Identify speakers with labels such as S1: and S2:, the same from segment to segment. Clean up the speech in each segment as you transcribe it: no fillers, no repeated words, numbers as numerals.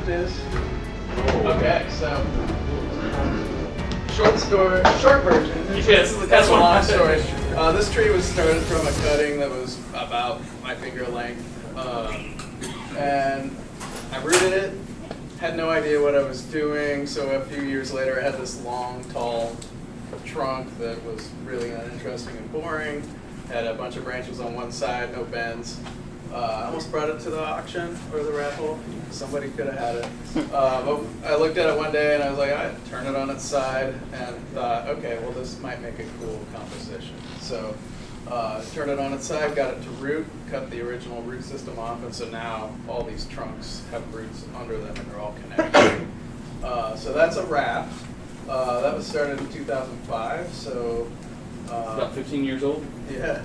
S1: left is. Okay, so short version.
S2: Yes,
S1: This is kind of a long story. This tree was started from a cutting that was about my finger length, and I rooted it. Had no idea what I was doing, so a few years later I had this long, tall trunk that was really uninteresting and boring. Had a bunch of branches on one side, no bends. I almost brought it to the auction or the raffle. Somebody could have had it. But I looked at it one day and I was like, I turned it on its side and thought, okay, well this might make a cool composition. So turned it on its side, got it to root, cut the original root system off, and so now all these trunks have roots under them and they're all connected. So that's a raft. That was started in 2005, so...
S2: about 15 years old?
S1: Yeah.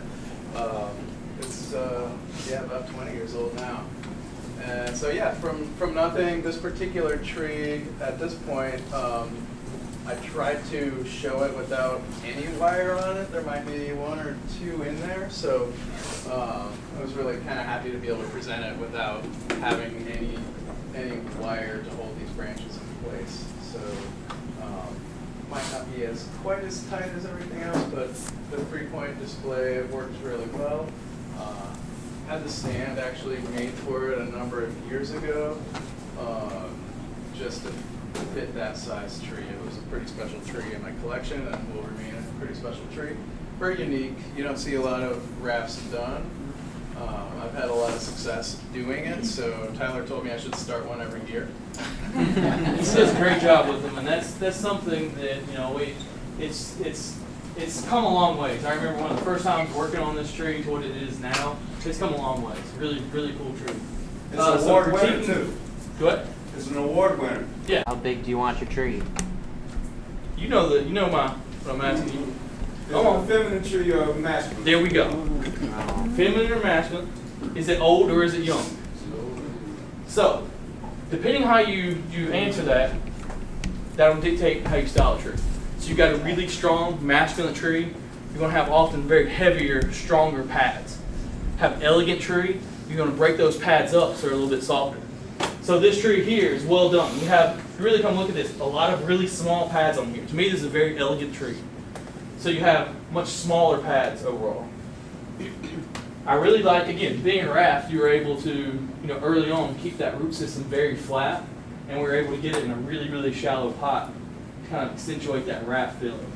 S1: It's about 20 years old now. And so yeah, from nothing, this particular tree, at this point, I tried to show it without any wire on it. There might be one or two in there, so I was really kind of happy to be able to present it without having any wire to hold these branches in place. So might not be as quite as tight as everything else, but the 3-point display, it works really well. Had the stand actually made for it a number of years ago, just to fit that size tree. It was a pretty special tree in my collection and will remain a pretty special tree. Very unique. You don't see a lot of rafts done. I've had a lot of success doing it, so Tyler told me I should start one every year.
S2: He does a great job with them, and that's something that it's come a long ways. I remember one of the first times working on this tree to what it is now. It's come a long ways. Really cool tree.
S3: It's an award winner too.
S2: What?
S3: It's an award winner.
S2: Yeah.
S4: How big do you want your tree?
S2: You know what I'm asking you.
S3: Is it a feminine tree or a masculine?
S2: There we go. Feminine or masculine? Is it old or is it young? So, depending how you answer that, that'll dictate how you style a tree. So you've got a really strong masculine tree, you're going to have often very heavier, stronger pads. Have elegant tree, you're going to break those pads up so they're a little bit softer. So this tree here is well done. You really come look at this, a lot of really small pads on here. To me, this is a very elegant tree. So you have much smaller pads overall. I really like, again, being a raft, you were able to, early on, keep that root system very flat, and we were able to get it in a really shallow pot to kind of accentuate that raft feeling.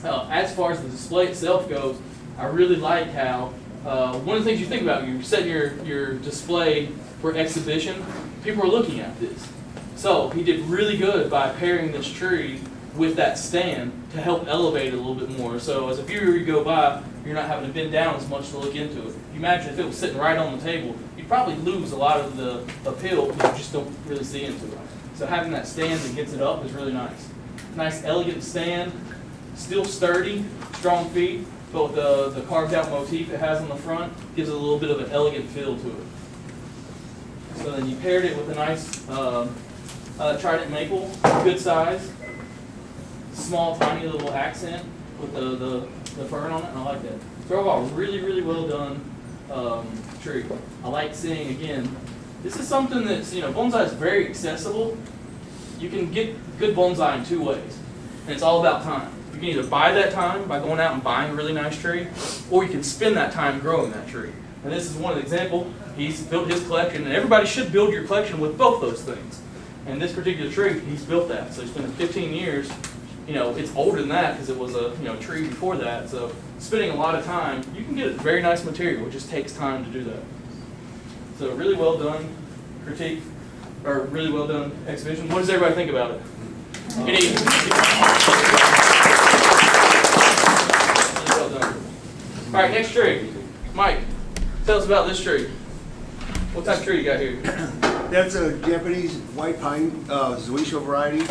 S2: As far as the display itself goes, I really like how, one of the things you think about, you're setting your display for exhibition, people are looking at this. So he did really good by pairing this tree with that stand to help elevate it a little bit more. So as a viewer you go by, you're not having to bend down as much to look into it. You imagine if it was sitting right on the table, you'd probably lose a lot of the appeal because you just don't really see into it. So having that stand that gets it up is really nice. Nice elegant stand, still sturdy, strong feet, but with the carved out motif it has on the front gives it a little bit of an elegant feel to it. So then you paired it with a nice trident maple, good size, small tiny little accent with the fern on it, and I like that. So overall, really well done tree. I like seeing, again, this is something that's, bonsai is very accessible. You can get good bonsai in two ways, and it's all about time. You can either buy that time by going out and buying a really nice tree, or you can spend that time growing that tree. And this is one of the examples. He's built his collection, and everybody should build your collection with both those things. And this particular tree, he's built that. So he's been 15 years. It's older than that because it was a tree before that. So spending a lot of time, you can get a very nice material. It just takes time to do that. So really well done critique, or really well done exhibition. What does everybody think about it? Really well done. All right, next tree. Mike, tell us about this tree. What type of tree you got here?
S5: That's a Japanese white pine Zuisho variety.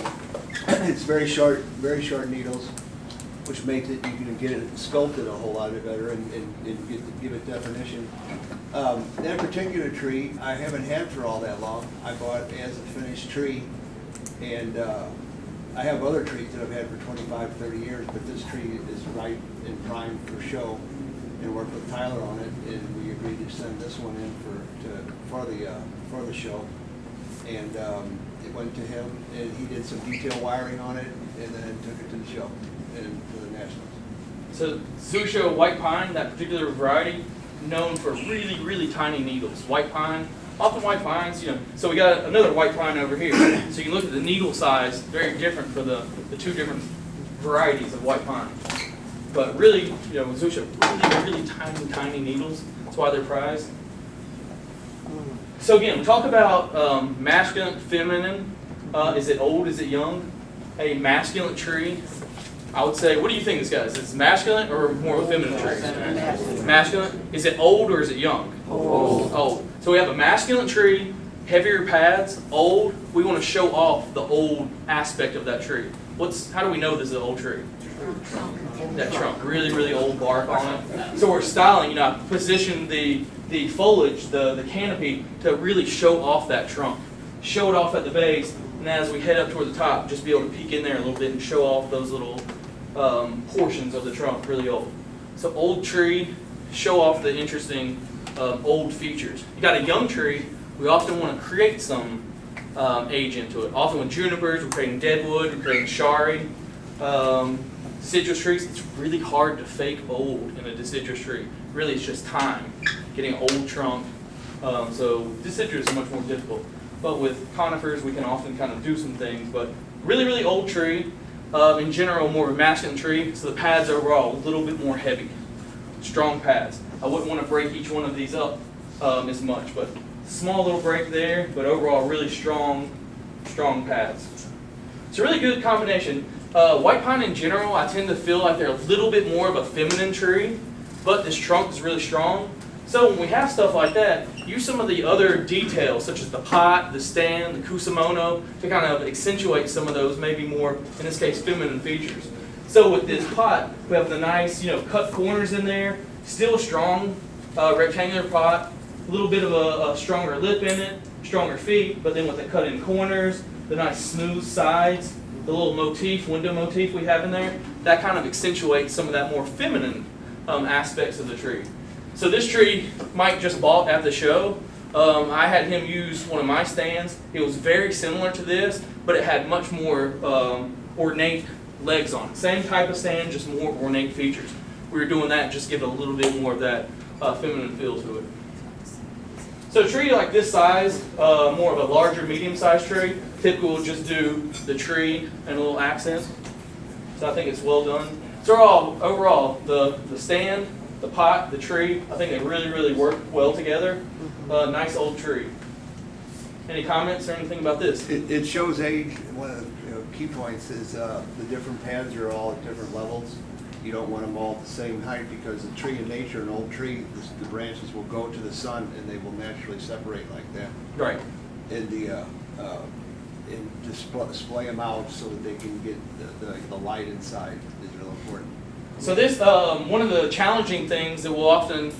S5: It's very short needles, which makes it, you can get it sculpted a whole lot better and give it definition. That particular tree I haven't had for all that long. I bought it as a finished tree, and I have other trees that I've had for 25, 30 years, but this tree is right and prime for show, and worked with Tyler on it, and we agreed to send this one in for the show. and it went to him, and he did some detail wiring on it, and then took it to the show and to the Nationals.
S2: So Zusha white pine, that particular variety, known for really, really tiny needles. White pine, often white pines, so we got another white pine over here. So you can look at the needle size, very different for the two different varieties of white pine. But really, Zusha, really, really tiny, tiny needles. That's why they're prized. So again, we talk about masculine, feminine. Is it old? Is it young? A masculine tree, I would say, what do you think this guy is? Is it masculine or more of a feminine tree? Masculine. Is it old or is it young? Old. Old. So we have a masculine tree, heavier pads, old. We want to show off the old aspect of that tree. How do we know this is an old tree? That trunk, really, really old bark on it. So we're styling, I position the foliage, the canopy, to really show off that trunk. Show it off at the base, and as we head up toward the top, just be able to peek in there a little bit and show off those little portions of the trunk, really old. So old tree, show off the interesting old features. You got a young tree, we often want to create some age into it. Often with junipers, we're creating deadwood, we're creating shari. Deciduous trees, it's really hard to fake old in a deciduous tree. Really, it's just time, getting an old trunk. So deciduous is much more difficult. But with conifers, we can often kind of do some things. But really, really old tree, in general, more of a masculine tree. So the pads overall, a little bit more heavy, strong pads. I wouldn't want to break each one of these up as much, but small little break there, but overall really strong pads. It's a really good combination. White pine in general, I tend to feel like they're a little bit more of a feminine tree, but this trunk is really strong. So when we have stuff like that, use some of the other details, such as the pot, the stand, the kusamono, to kind of accentuate some of those maybe more, in this case, feminine features. So with this pot, we have the nice, cut corners in there, still a strong rectangular pot, a little bit of a stronger lip in it, stronger feet, but then with the cut in corners, the nice smooth sides, the little window motif we have in there, that kind of accentuates some of that more feminine aspects of the tree. So this tree Mike just bought at the show. I had him use one of my stands. It was very similar to this, but it had much more ornate legs on it. Same type of stand, just more ornate features. We were doing that just to give it a little bit more of that feminine feel to it. So a tree like this size, more of a larger, medium-sized tree, typically we'll just do the tree and a little accent. So I think it's well done. So overall, the stand, the pot, the tree, I think they really, really work well together. Nice old tree. Any comments or anything about this?
S5: It shows age. One of the key points is the different pads are all at different levels. You don't want them all at the same height because the tree in nature, an old tree, the branches will go to the sun and they will naturally separate like that.
S2: Right.
S5: And display them out so that they can get the light inside is real important.
S2: So this, one of the challenging things that will often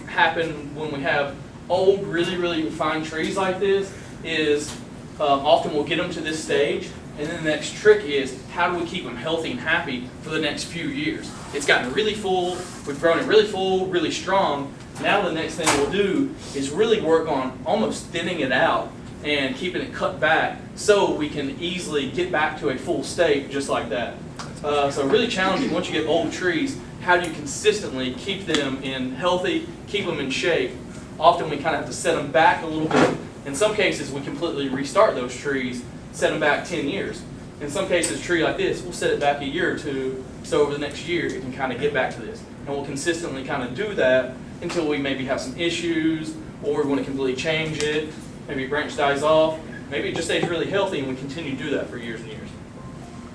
S2: happen when we have old, really, really refined trees like this is often we'll get them to this stage, and then the next trick is how do we keep them healthy and happy for the next few years? It's gotten really full, we've grown it really full, really strong. Now the next thing we'll do is really work on almost thinning it out and keeping it cut back so we can easily get back to a full state just like that. So really challenging once you get old trees, how do you consistently keep them in healthy, keep them in shape? Often we kind of have to set them back a little bit. In some cases we completely restart those trees, set them back 10 years. In some cases, a tree like this, we'll set it back a year or two, so over the next year it can kind of get back to this. And we'll consistently kind of do that until we maybe have some issues, or we want to completely change it, maybe a branch dies off, maybe it just stays really healthy and we continue to do that for years and years.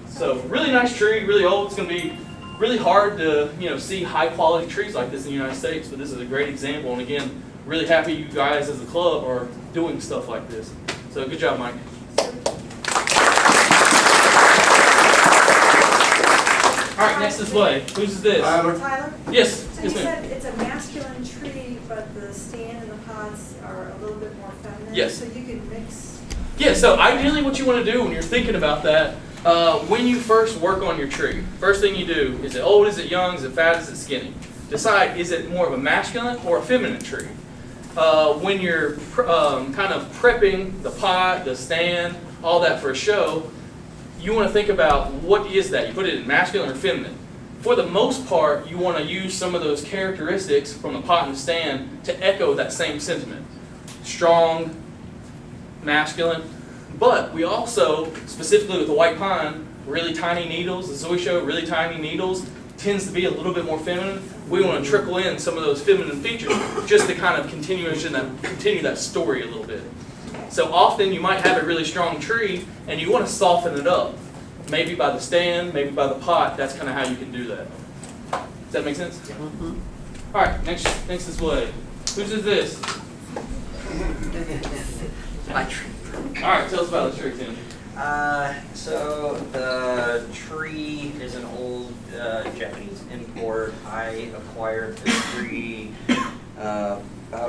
S2: So really nice tree, really old. It's going to be really hard to see high quality trees like this in the United States, but this is a great example. And again, really happy you guys as a club are doing stuff like this. So good job, Mike. All right, next display. Whose is this?
S4: Tyler?
S2: Yes.
S4: So
S2: Yes,
S4: you
S2: ma'am.
S4: said it's a masculine tree, but the stand and the pods are a little bit more feminine?
S2: Yes.
S4: So you can mix?
S2: Yeah, so ideally what you want to do when you're thinking about that, when you first work on your tree, first thing you do, is it old, is it young, is it fat, is it skinny? Decide, is it more of a masculine or a feminine tree? when you're kind of prepping the pot, the stand, all that for a show, you want to think about what is that? You put it in masculine or feminine. For the most part, you want to use some of those characteristics from the pot and stand to echo that same sentiment. Strong, masculine, but we also, specifically with the white pine, really tiny needles, the zoysia, really tiny needles, tends to be a little bit more feminine. We want to trickle in some of those feminine features just to kind of continue that story a little bit. So often you might have a really strong tree and you want to soften it up. Maybe by the stand, maybe by the pot, that's kind of how you can do that. Does that make sense? Mm-hmm. All right, next display. Whose is this?
S6: My tree.
S2: All right, tell us about the tree, Tim.
S6: So the tree is an old Japanese import. I acquired the tree about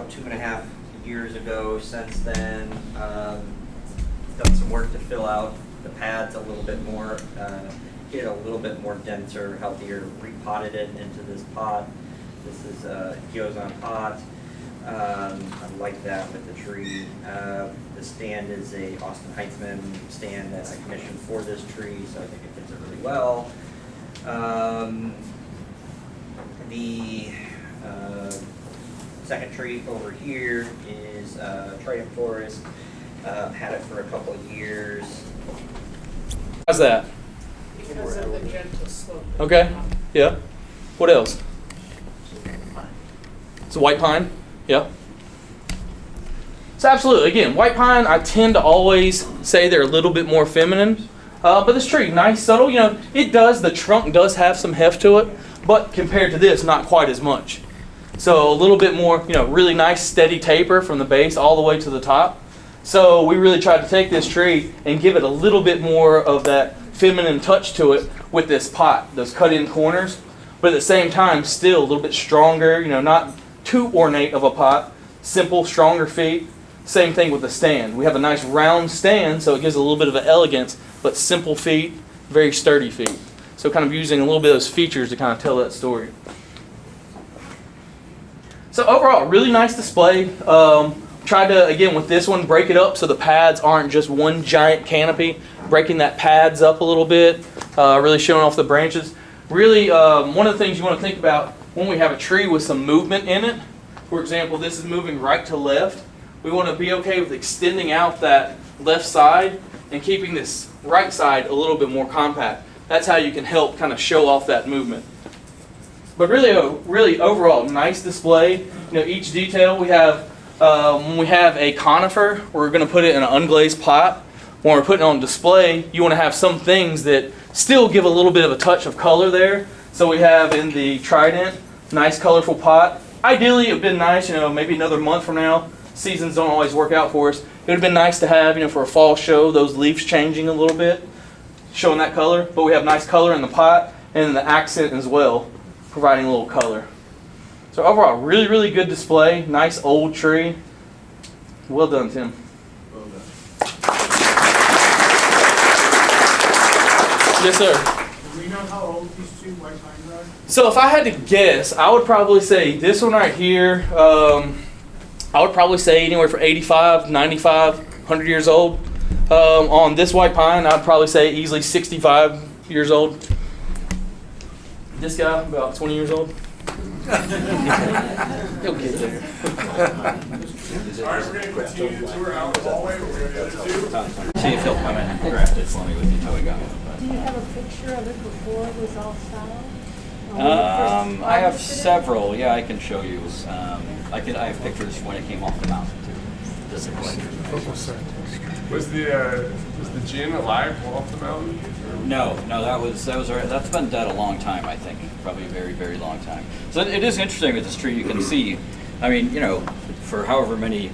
S6: 2.5 years ago. Since then, done some work to fill out the pads a little bit more, get a little bit more denser, healthier, repotted it into this pot. This is a Gyozan pot. I like that with the tree. The stand is a Austin Heitzman stand that I commissioned for this tree, so I think it fits it really well. The second tree over here is Trident Forest. Had it for a couple of years.
S2: How's that?
S7: Because of the gentle slope.
S2: Okay. Yeah. What else? It's a white pine. Yeah. So absolutely, again, white pine, I tend to always say they're a little bit more feminine. But this tree, nice, subtle, the trunk does have some heft to it, but compared to this, not quite as much. So a little bit more, really nice steady taper from the base all the way to the top. So we really tried to take this tree and give it a little bit more of that feminine touch to it with this pot, those cut-in corners, but at the same time, still a little bit stronger, not too ornate of a pot, simple, stronger feet. Same thing with the stand. We have a nice round stand, so it gives a little bit of an elegance, but simple feet, very sturdy feet. So kind of using a little bit of those features to kind of tell that story. So overall, really nice display. Tried to, again, with this one, break it up so the pads aren't just one giant canopy, breaking that pads up a little bit, really showing off the branches. Really, one of the things you want to think about when we have a tree with some movement in it, for example, this is moving right to left, we want to be okay with extending out that left side and keeping this right side a little bit more compact. That's how you can help kind of show off that movement. But really overall, nice display. Each detail we have, when we have a conifer, we're going to put it in an unglazed pot. When we're putting it on display, you want to have some things that still give a little bit of a touch of color there. So we have in the Trident, nice colorful pot. Ideally, it would have been nice, maybe another month from now. Seasons don't always work out for us. It would have been nice to have, for a fall show, those leaves changing a little bit, showing that color. But we have nice color in the pot and in the accent as well, providing a little color. So overall, really, really good display. Nice old tree. Well done, Tim.
S1: Well done.
S2: Yes, sir.
S7: Do we know how old these two white pines are?
S2: So if I had to guess, I would probably say this one right here, I would probably say anywhere from 85, 95, 100 years old. On this white pine, I'd probably say easily 65 years old. This guy, about 20 years old. He'll get there.
S3: All right, we're going to continue the tour out the hallway. We're going to go to the other two.
S8: See if he'll come in and draft it for me with you how we got it.
S9: Do you have a picture of it before it was all styled?
S8: I have several. Yeah, I can show you. I have pictures when it came off the mountain too. Just a
S3: Was the gin alive off the mountain?
S8: No, that's been dead a long time. I think probably a very, very long time. So it is interesting with this tree. You can see. I mean, for however many,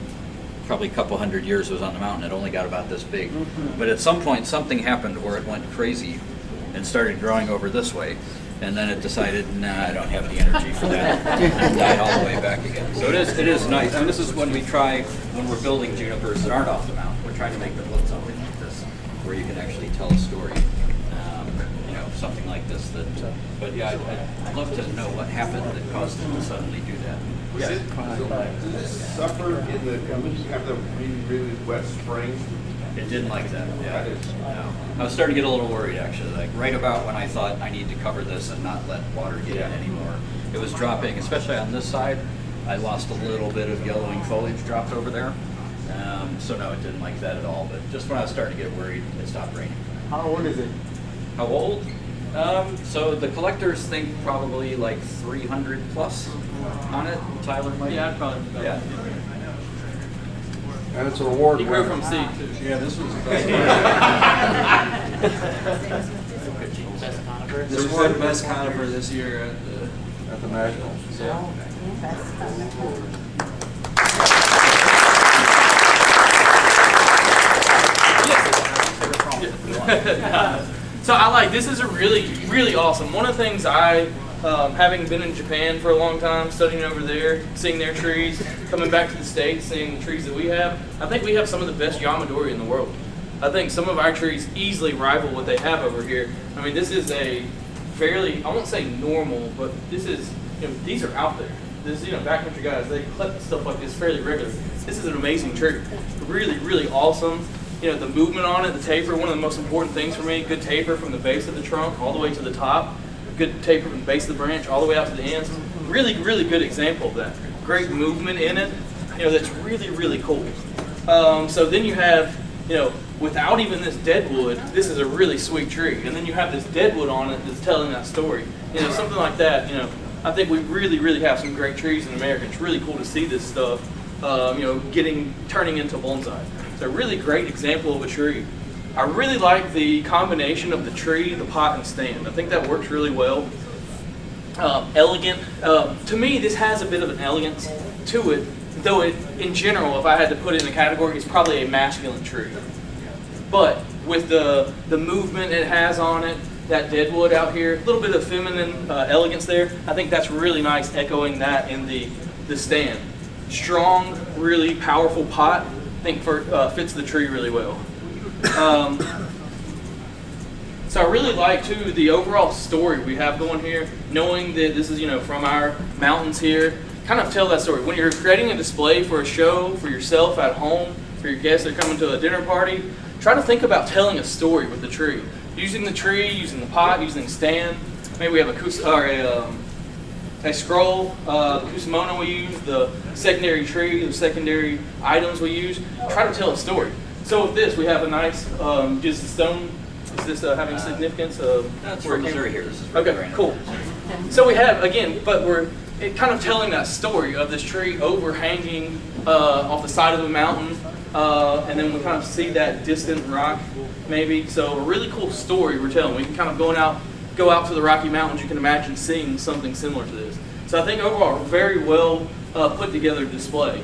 S8: probably a couple hundred years it was on the mountain, it only got about this big. But at some point, something happened where it went crazy and started growing over this way. And then it decided, nah, I don't have the energy for that, and died all the way back again. So it is nice. And this is when we're building junipers that aren't off the mountain, we're trying to make them look something like this, where you can actually tell a story. something like this. But yeah, I'd love to know what happened that caused it to suddenly do that.
S3: Does it suffer in the, when you have the really wet spring?
S8: It didn't like that. Yeah.
S3: That is-
S8: No. I was starting to get a little worried actually. Like right about when I thought I need to cover this and not let water get in anymore, it was dropping, especially on this side. I lost a little bit of yellowing foliage dropped over there. So no, it didn't like that at all. But just when I was starting to get worried, it stopped raining.
S2: How old is it?
S8: How old? So the collectors think probably like 300 plus on it. Tyler might.
S2: Yeah, I'd probably.
S8: Yeah.
S3: And it's an award
S2: He grew
S3: winner.
S2: from seed too.
S3: Yeah, this was the
S10: Best conifer.
S3: This
S10: This
S3: won
S10: won best conifer this year at the
S3: Nationals.
S10: Yeah.
S2: So I like, this is a really awesome. One of the things having been in Japan for a long time, studying over there, seeing their trees, coming back to the States, seeing the trees that we have, I think we have some of the best Yamadori in the world. I think some of our trees easily rival what they have over here. I mean, this is a fairly, I won't say normal, but this is, these are out there. This, backcountry guys, they collect stuff like this fairly regularly. This is an amazing tree. Really awesome. The movement on it, the taper, one of the most important things for me, good taper from the base of the trunk all the way to the top. Good taper from the base of the branch all the way out to the ends. Really good example of that. Great movement in it. That's really cool. So then you have, without even this deadwood, this is a really sweet tree. And then you have this deadwood on it that's telling that story. Something like that, I think we really have some great trees in America. It's really cool to see this stuff, turning into bonsai. It's a really great example of a tree. I really like the combination of the tree, the pot, and stand. I think that works really well. Elegant. To me, this has a bit of an elegance to it, though in general, if I had to put it in a category, it's probably a masculine tree. But with the movement it has on it, that deadwood out here, a little bit of feminine elegance there, I think that's really nice, echoing that in the stand. Strong, really powerful pot, I think fits the tree really well. So I really like too the overall story we have going here, knowing that this is from our mountains here. Kind of tell that story. When you're creating a display for a show, for yourself at home, for your guests that are coming to a dinner party, try to think about telling a story with the tree. Using the tree, using the pot, using the stand. Maybe we have a scroll, the kusamono we use, the secondary tree, the secondary items we use. Try to tell a story. So with this, we have a nice, just the stone. Is this having significance?
S8: That's from Missouri here. This is
S2: okay, cool. So we have, again, but we're kind of telling that story of this tree overhanging off the side of the mountain, and then we kind of see that distant rock, maybe. So a really cool story we're telling. We can kind of go out to the Rocky Mountains. You can imagine seeing something similar to this. So I think overall, very well put together display.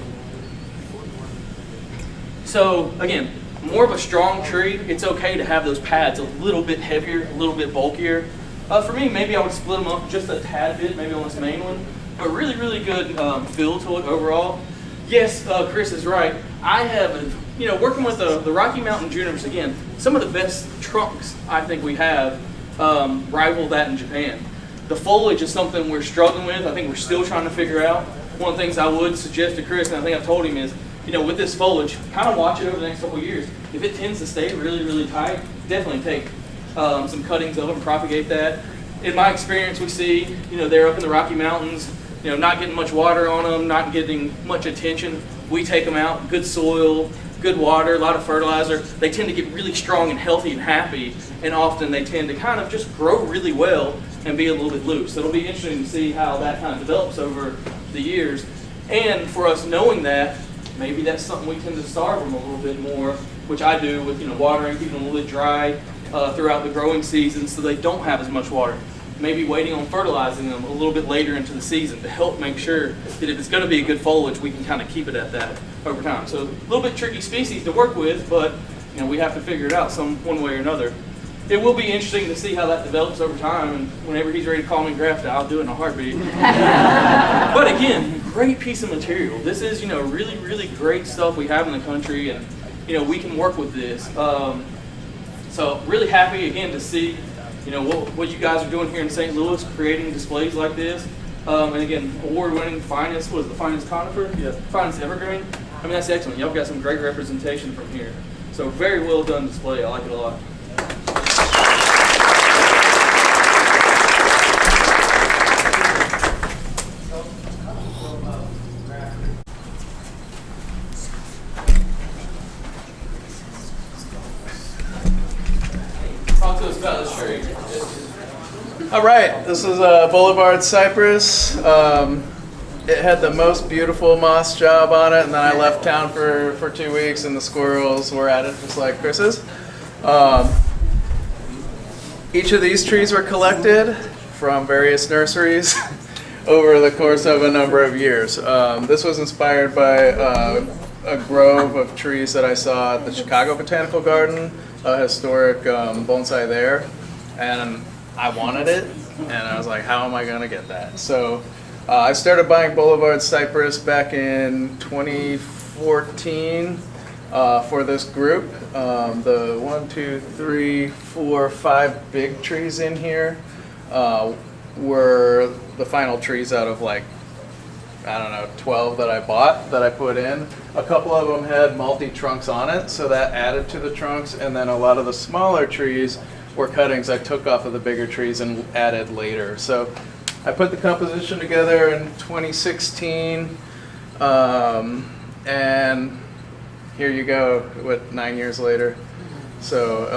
S2: So again, more of a strong tree. It's okay to have those pads a little bit heavier, a little bit bulkier. For me, maybe I would split them up just a tad bit, maybe on this main one. But really good feel to it overall. Yes, Chris is right. I have, working with the Rocky Mountain junipers, again, some of the best trunks I think we have rival that in Japan. The foliage is something we're struggling with. I think we're still trying to figure out. One of the things I would suggest to Chris, and I think I've told him, is with this foliage, kind of watch it over the next couple of years. If it tends to stay really tight, definitely take some cuttings of it and propagate that. In my experience, we see, they're up in the Rocky Mountains, not getting much water on them, not getting much attention. We take them out, good soil, good water, a lot of fertilizer. They tend to get really strong and healthy and happy, and often they tend to kind of just grow really well and be a little bit loose. So it'll be interesting to see how that kind of develops over the years. And for us knowing that, maybe that's something we tend to starve them a little bit more, which I do with watering, keeping them a little bit dry throughout the growing season so they don't have as much water. Maybe waiting on fertilizing them a little bit later into the season to help make sure that if it's going to be a good foliage, we can kind of keep it at that over time. So a little bit tricky species to work with, but we have to figure it out one way or another. It will be interesting to see how that develops over time, and whenever he's ready to call me and graft it, I'll do it in a heartbeat. But again, great piece of material. This is really great stuff we have in the country, and we can work with this. So really happy again to see You know, what you guys are doing here in St. Louis, creating displays like this. And again, award-winning finest, what is the finest conifer? Yeah, finest evergreen. I mean, that's excellent. Y'all got some great representation from here. So very well done display. I like it a lot. Talk to us about this tree.
S1: All right, this is Boulevard Cypress. It had the most beautiful moss job on it, and then I left town for 2 weeks, and the squirrels were at it just like Chris's. Each of these trees were collected from various nurseries over the course of a number of years. This was inspired by a grove of trees that I saw at the Chicago Botanical Garden, a historic bonsai there, and I wanted it, and I was like, how am I going to get that? So I started buying Boulevard Cypress back in 2014 for this group. The 1, 2, 3, 4, 5 big trees in here were the final trees out of like, I don't know, 12 that I bought, that I put in. A couple of them had multi-trunks on it, so that added to the trunks, and then a lot of the smaller trees were cuttings I took off of the bigger trees and added later. So I put the composition together in 2016, and here you go, 9 years later. So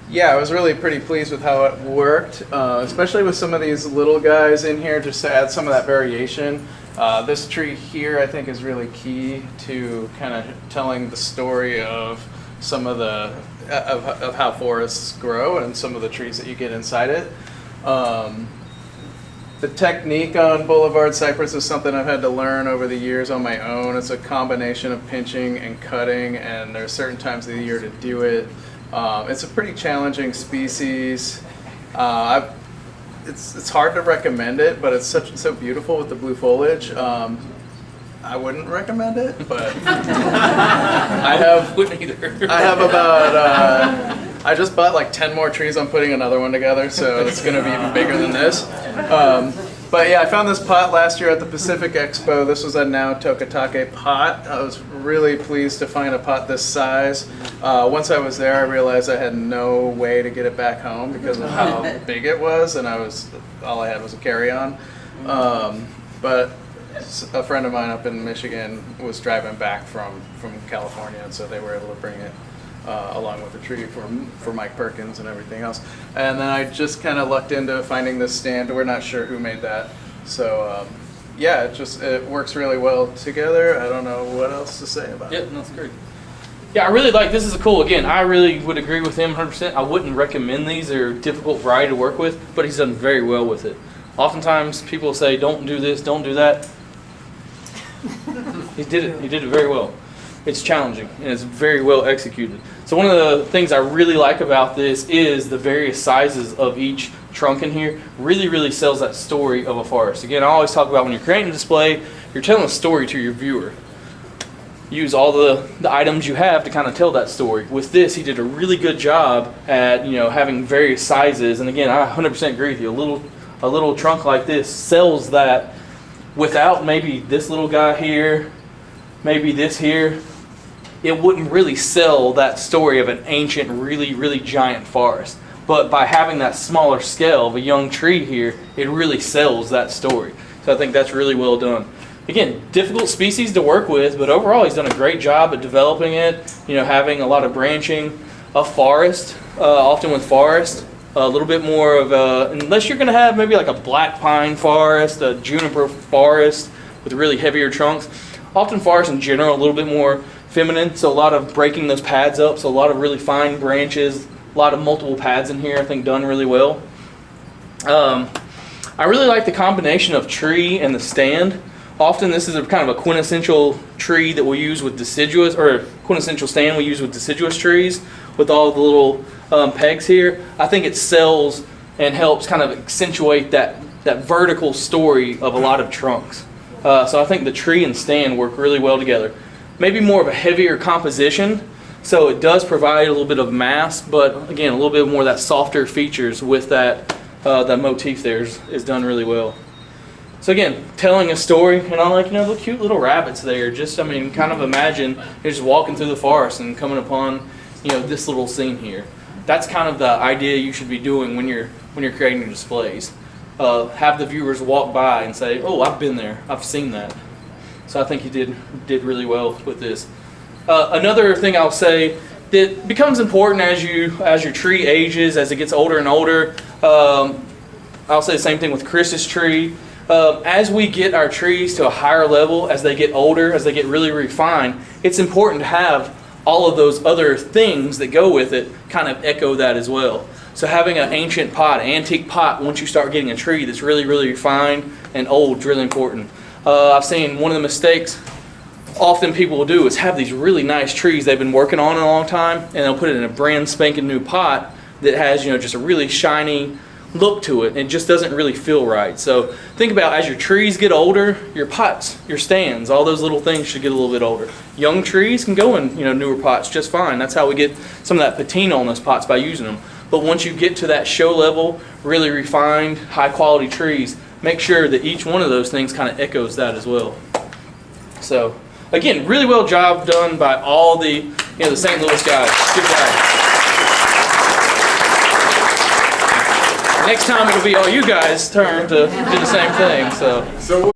S1: yeah, I was really pretty pleased with how it worked, especially with some of these little guys in here, just to add some of that variation. This tree here, I think, is really key to kind of telling the story of some of the of how forests grow and some of the trees that you get inside it. The technique on Boulevard Cypress is something I've had to learn over the years on my own. It's a combination of pinching and cutting, and there are certain times of the year to do it. It's a pretty challenging species. It's hard to recommend it, but it's so beautiful with the blue foliage. I wouldn't recommend it, but I have about I just bought like 10 more trees. I'm putting another one together, so it's going to be even bigger than this. But yeah, I found this pot last year at the Pacific Expo. This was a now Tokatake pot. I was really pleased to find a pot this size. Once I was there, I realized I had no way to get it back home because of how big it was, and all I had was a carry-on. But a friend of mine up in Michigan was driving back from California, and so they were able to bring it along with the tree for Mike Perkins and everything else. And then I just kind of lucked into finding this stand. We're not sure who made that. So yeah, it works really well together. I don't know what else to say about it.
S2: Yeah, that's great. Yeah, I really like this. Is cool. Again, I really would agree with him 100%. I wouldn't recommend these. They're a difficult variety to work with, but he's done very well with it. Oftentimes people say, don't do this, don't do that. He did it. He did it very well. It's challenging, and it's very well executed. So one of the things I really like about this is the various sizes of each trunk in here. Really, really sells that story of a forest. Again, I always talk about when you're creating a display, you're telling a story to your viewer. Use all the items you have to kind of tell that story. With this, he did a really good job at having various sizes. And again, I 100% agree with you. A little trunk like this sells that without maybe this little guy here, maybe this here. It wouldn't really sell that story of an ancient, really, really giant forest. But by having that smaller scale of a young tree here, it really sells that story. So I think that's really well done. Again, difficult species to work with, but overall he's done a great job at developing it, having a lot of branching. A forest, often with forest, a little bit more of unless you're going to have maybe like a black pine forest, a juniper forest with really heavier trunks. Often forests in general a little bit more feminine, so a lot of breaking those pads up, so a lot of really fine branches, a lot of multiple pads in here, I think done really well. I really like the combination of tree and the stand. Often this is a kind of a quintessential tree that we'll use with deciduous, or quintessential stand we use with deciduous trees with all the little pegs here. I think it sells and helps kind of accentuate that vertical story of a lot of trunks. So I think the tree and stand work really well together. Maybe more of a heavier composition, So it does provide a little bit of mass, but again, a little bit more of that softer features with that that motif there is done really well. So again, telling a story, and I like, the cute little rabbits there. Just, I mean, kind of imagine you're just walking through the forest and coming upon, this little scene here. That's kind of the idea you should be doing when you're creating your displays. Have the viewers walk by and say, "Oh, I've been there. I've seen that." So I think you did really well with this. Another thing I'll say that becomes important as your tree ages, as it gets older and older. I'll say the same thing with Chris's tree. As we get our trees to a higher level, as they get older, as they get really refined, it's important to have all of those other things that go with it kind of echo that as well. So having an ancient pot, antique pot, once you start getting a tree that's really, really refined and old, is really important. I've seen one of the mistakes often people will do is have these really nice trees they've been working on in a long time, and they'll put it in a brand spanking new pot that has, just a really shiny look to it. It just doesn't really feel right. So think about, as your trees get older, your pots, your stands, all those little things should get a little bit older. Young trees can go in, newer pots just fine. That's how we get some of that patina on those pots, by using them. But once you get to that show level, really refined, high quality trees, make sure that each one of those things kind of echoes that as well. So again, really well job done by all the the St. Louis guys. Good job. Next time it'll be all you guys' turn to do the same thing. So.